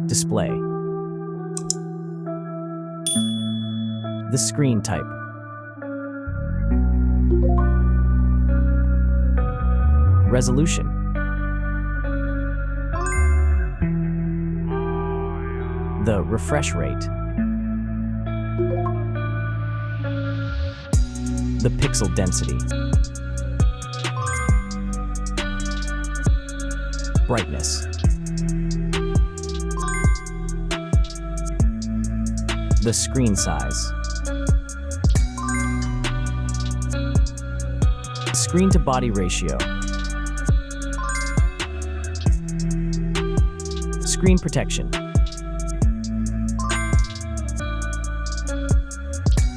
Display. The screen type. Resolution. The refresh rate. The pixel density. Brightness. The screen size. Screen to body ratio. Screen protection.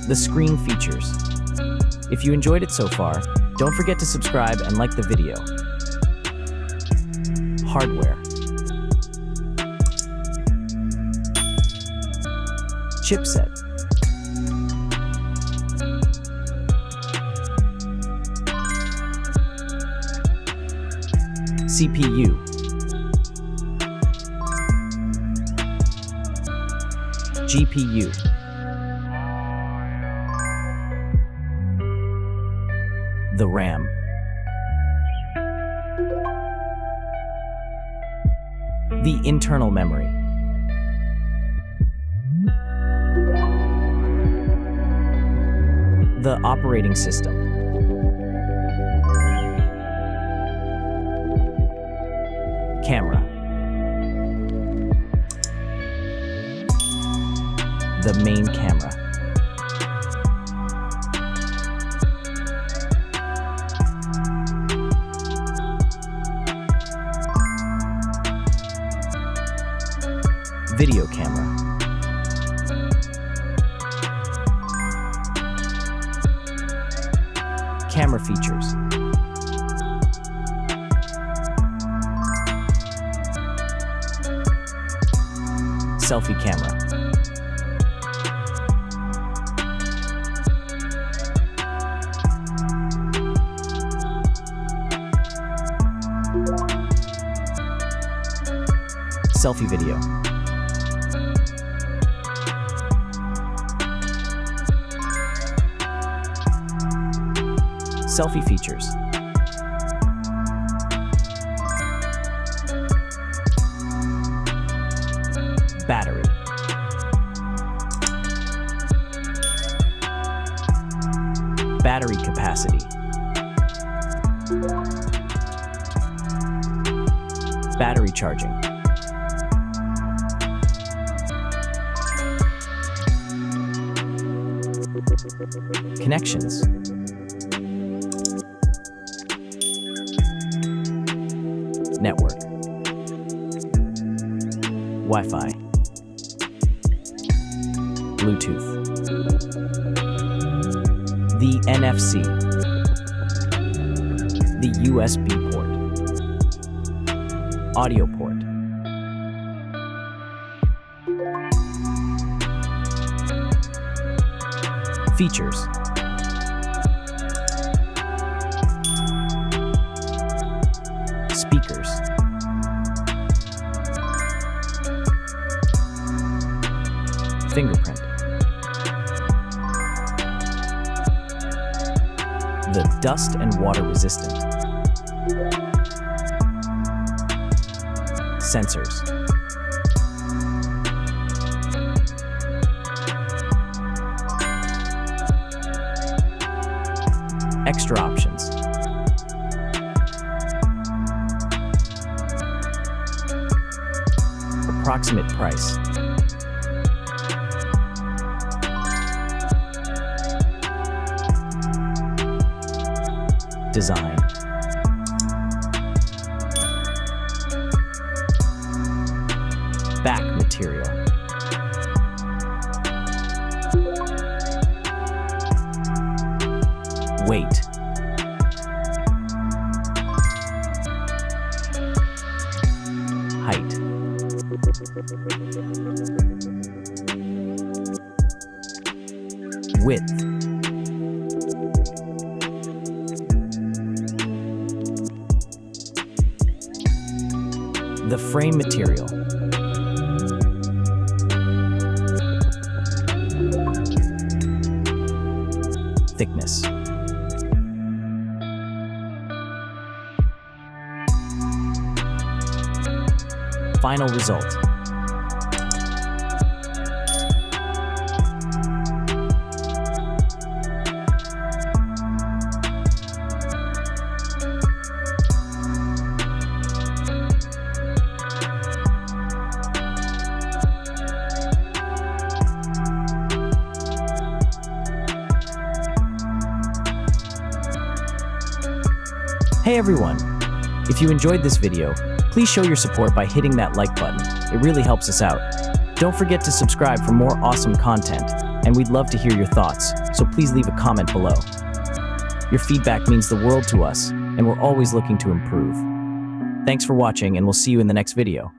The screen features. If you enjoyed it so far, don't forget to subscribe and like the video. Hardware. Chipset. CPU. GPU. The RAM. The internal memory. The operating system. Camera. The main camera. Video camera. Camera features. Selfie camera. Selfie video. Selfie features. Battery. Battery capacity. Battery charging. Connections. Network. Wi-Fi. Bluetooth. The NFC. The USB port. Audio port. Features. Speakers. Fingerprint. The dust and water resistant. Sensors. Extra options. Approximate price. Design. Back material. Weight. Height. Width. The frame material. Thickness. Final result. Hey everyone! If you enjoyed this video, please show your support by hitting that like button. It really helps us out. Don't forget to subscribe for more awesome content, and we'd love to hear your thoughts, so please leave a comment below. Your feedback means the world to us, and we're always looking to improve. Thanks for watching, and we'll see you in the next video.